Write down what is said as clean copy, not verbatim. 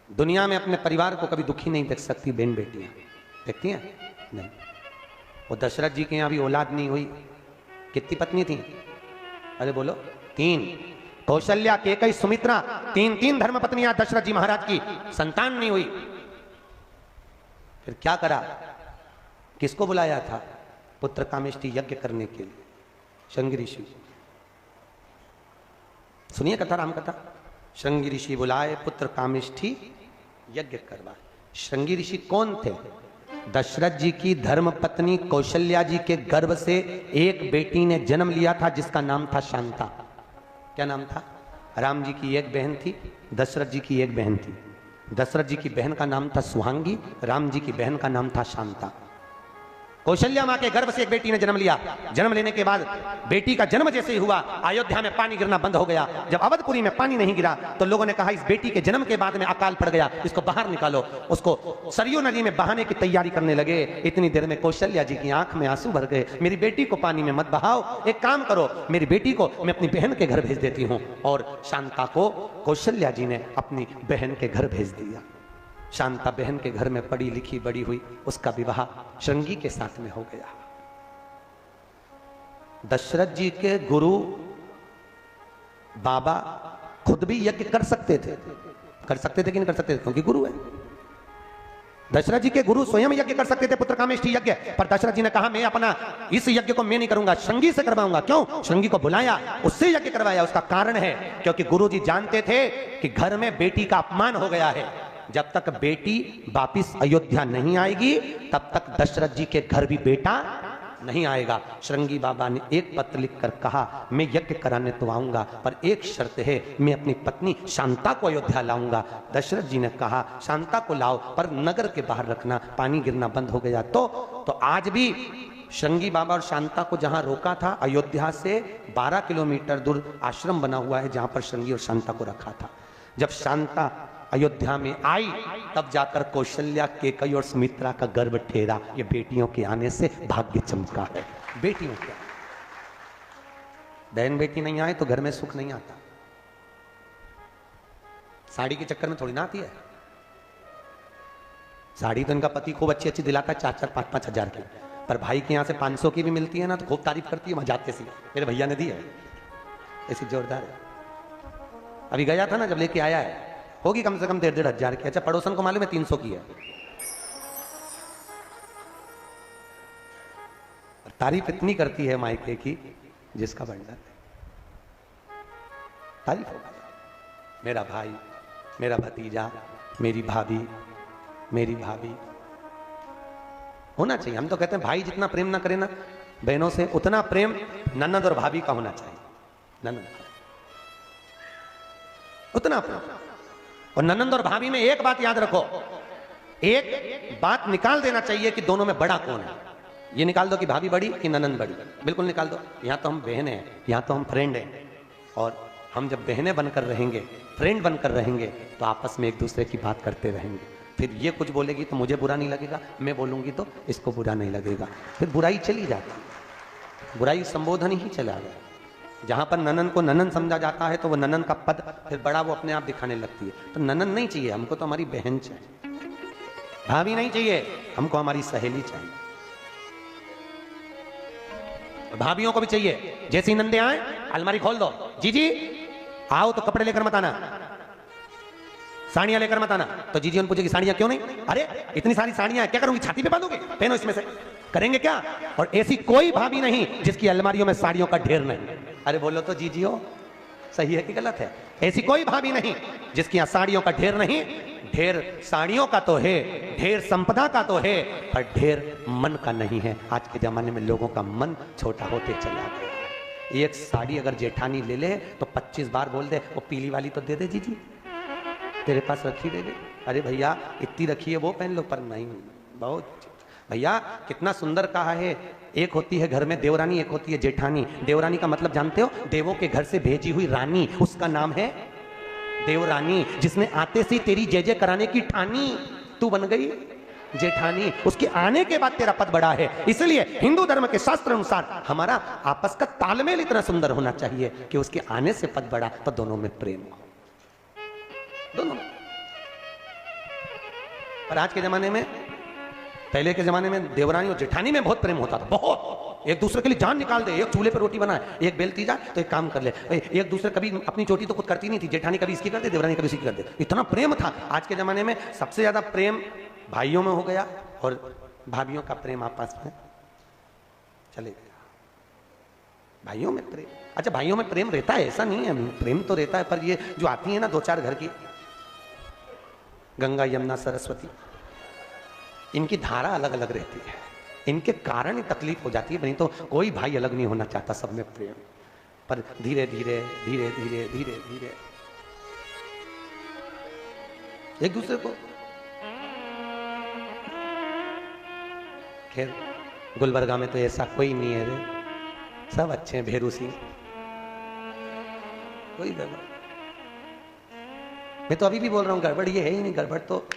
दुनिया में अपने परिवार को कभी दुखी नहीं देख सकती बहन बेटियां, देखती हैं? नहीं। वो दशरथ जी के यहाँ भी औलाद नहीं हुई। कितनी पत्नी थी? अरे बोलो, 3। कौशल्या, केकई, सुमित्रा, 3 धर्म पत्नियां दशरथ जी महाराज की, संतान नहीं हुई। फिर क्या करा? किसको बुलाया था? पुत्र कामेष्टि यज्ञ करने के लिए श्रृंगी ऋषि। सुनिए कथा, राम कथा। श्रृंगी ऋषि बुलाए, पुत्र कामेष्टि यज्ञ करवाए। श्रृंगी ऋषि कौन थे? दशरथ जी की धर्म पत्नी कौशल्या जी के गर्भ से एक बेटी ने जन्म लिया था जिसका नाम था शांता। क्या नाम था? राम जी की एक बहन थी, दशरथ जी की एक बहन थी। दशरथ जी की बहन का नाम था सुहांगी, राम जी की बहन का नाम था शांता। कौशल्या मां के गर्भ से एक बेटी ने जन्म लिया। जन्म लेने के बाद बेटी का जन्म जैसे ही हुआ, अयोध्या में पानी गिरना बंद हो गया। जब अवधपुरी में पानी नहीं गिरा तो लोगों ने कहा इस बेटी के जन्म के बाद में अकाल पड़ गया, इसको बाहर निकालो। उसको सरयू नदी में बहाने की तैयारी करने लगे। इतनी देर में कौशल्या जी की आंख में आंसू भर गए। मेरी बेटी को पानी में मत बहाओ, एक काम करो, मेरी बेटी को मैं अपनी बहन के घर भेज देती हूं। और शांता को कौशल्या जी ने अपनी बहन के घर भेज दिया। शांता बहन के घर में पढ़ी लिखी बड़ी हुई, उसका विवाह श्रृंगी के साथ में हो गया। दशरथ जी के गुरु बाबा खुद भी यज्ञ कर सकते थे कि नहीं कर सकते थे? क्योंकि गुरु है। दशरथ जी के गुरु स्वयं यज्ञ कर सकते थे, पुत्र कामेष्टि यज्ञ। पर दशरथ जी ने कहा मैं अपना इस यज्ञ को मैं नहीं करूंगा, श्रृंगी से करवाऊंगा। क्यों? श्रृंगी को बुलाया, उससे यज्ञ करवाया। उसका कारण है क्योंकि गुरु जी जानते थे कि घर में बेटी का अपमान हो गया है। जब तक बेटी वापिस अयोध्या नहीं आएगी तब तक दशरथ जी के घर भी बेटा नहीं आएगा। श्रृंगी बाबा ने एक पत्र लिखकर कहा मैं यज्ञ कराने तो आऊंगा, पर एक शर्त है, मैं अपनी पत्नी शांता को अयोध्या लाऊंगा। दशरथ जी ने कहा शांता को लाओ, पर नगर के बाहर रखना, पानी गिरना बंद हो गया। तो आज भी श्रृंगी बाबा और शांता को जहां रोका था, अयोध्या से 12 किलोमीटर दूर आश्रम बना हुआ है जहां पर श्रृंगी और शांता को रखा था। जब शांता अयोध्या में आई तब जाकर कौशल्या, केकई और सुमित्रा का गर्भ ठेरा। ये बेटियों के आने से भाग्य चमका है। बेटियों के बहन बेटी नहीं आए तो घर में सुख नहीं आता। साड़ी के चक्कर में थोड़ी ना आती है। साड़ी तो इनका पति खूब अच्छी अच्छी दिलाता है, 4-4, 5-5 हजार की। पर भाई के यहाँ से 500 की भी मिलती है ना तो खूब तारीफ करती है, वहां जाते सी मेरे भैया ने दी है, ऐसी जोरदार है। अभी गया था ना, जब लेके आया है, होगी कम से कम 1.5 हजार की। अच्छा, पड़ोसन को मालूम है 300 की है। तारीफ इतनी करती है मायके की जिसका बढ़ जाता है। तारीफ होगा, मेरा भाई, मेरा भतीजा, मेरी भाभी, मेरी भाभी होना चाहिए। हम तो कहते हैं भाई जितना प्रेम ना करे ना बहनों से, उतना प्रेम ननद और भाभी का होना चाहिए। ननद उतना प्रेम। और ननंद और भाभी में एक बात याद रखो, एक बात निकाल देना चाहिए कि दोनों में बड़ा कौन है। ये निकाल दो कि भाभी बड़ी कि ननंद बड़ी, बिल्कुल निकाल दो। यहां तो हम बहन हैं, यहां तो हम फ्रेंड हैं। और हम जब बहनें बनकर रहेंगे, फ्रेंड बनकर रहेंगे, तो आपस में एक दूसरे की बात करते रहेंगे। फिर ये कुछ बोलेगी तो मुझे बुरा नहीं लगेगा, मैं बोलूंगी तो इसको बुरा नहीं लगेगा। फिर बुराई चली जाती, बुराई संबोधन ही चला गया। जहां पर ननन को ननन समझा जाता है तो वो ननन का पद फिर बड़ा वो अपने आप दिखाने लगती है। तो ननन नहीं चाहिए हमको, तो हमारी बहन चाहिए। भाभी नहीं चाहिए हमको, हमारी सहेली चाहिए। भाभियों को भी चाहिए, जैसी नंदे आए अलमारी खोल दो, जीजी आओ तो कपड़े लेकर मत आना, साड़ियां लेकर मत आना। तो जीजी उन पूछेगी साड़ियां क्यों नहीं? अरे इतनी सारी साड़ियां क्या करूंगी, छाती पे बांधोगे, पहनो इसमें से, करेंगे क्या? और ऐसी कोई भाभी नहीं जिसकी अलमारियों में साड़ियों का ढेर नहीं। अरे बोलो तो जीजियो, सही है कि गलत है? ऐसी कोई भाभी नहीं जिसकी यहां साड़ियों का ढेर नहीं। ढेर साड़ियों का तो है, ढेर संपदा का तो है, पर ढेर मन का नहीं है। आज के जमाने में लोगों का मन छोटा होते चला गया। एक साड़ी अगर जेठानी ले ले तो 25 बार बोल दे वो पीली वाली तो दे दे जीजी, तेरे पास रखी दे दे। अरे भैया इतनी रखी है वो पहन लो, पर नहीं, बहुत भैया कितना सुंदर कहा है। एक होती है घर में देवरानी, एक होती है जेठानी। देवरानी का मतलब जानते हो? देवों के घर से भेजी हुई रानी, उसका नाम है देवरानी। जिसने आते से तेरी जय जय कराने की ठानी, तू बन गई जेठानी। उसके आने के बाद तेरा पद बड़ा है। इसलिए हिंदू धर्म के शास्त्र अनुसार हमारा आपस का तालमेल इतना सुंदर होना चाहिए कि उसके आने से पद बड़ा, तो दोनों में प्रेम हो, दोनों में। पर आज के जमाने में, पहले के जमाने में देवरानी और जेठानी में बहुत प्रेम होता था, बहुत। एक दूसरे के लिए जान निकाल दे, एक चूल्हे पर रोटी बनाए, एक बेलती जाए तो एक काम कर ले, एक दूसरे कभी अपनी चोटी तो खुद करती नहीं थी, जेठानी कभी इसकी कर दे, देवरानी कभी इसकी कर दे, इतना प्रेम था। आज के जमाने में सबसे ज्यादा प्रेम भाइयों में हो गया और भाभियों का प्रेम आपस में चले गया। भाइयों में प्रेम, अच्छा भाइयों में प्रेम रहता है, ऐसा नहीं है, प्रेम तो रहता है, पर ये जो आती है ना दो चार घर की, गंगा यमुना सरस्वती, इनकी धारा अलग अलग रहती है, इनके कारण ही तकलीफ हो जाती है। नहीं तो कोई भाई अलग नहीं होना चाहता, सब में प्रेम, पर धीरे धीरे धीरे धीरे धीरे धीरे एक दूसरे को। खैर गुलबर्गा में तो ऐसा कोई नहीं है रे, सब अच्छे हैं, भेरू सिंह कोई गड़बड़। मैं तो अभी भी बोल रहा हूं गड़बड़ ये है ही नहीं, गड़बड़ तो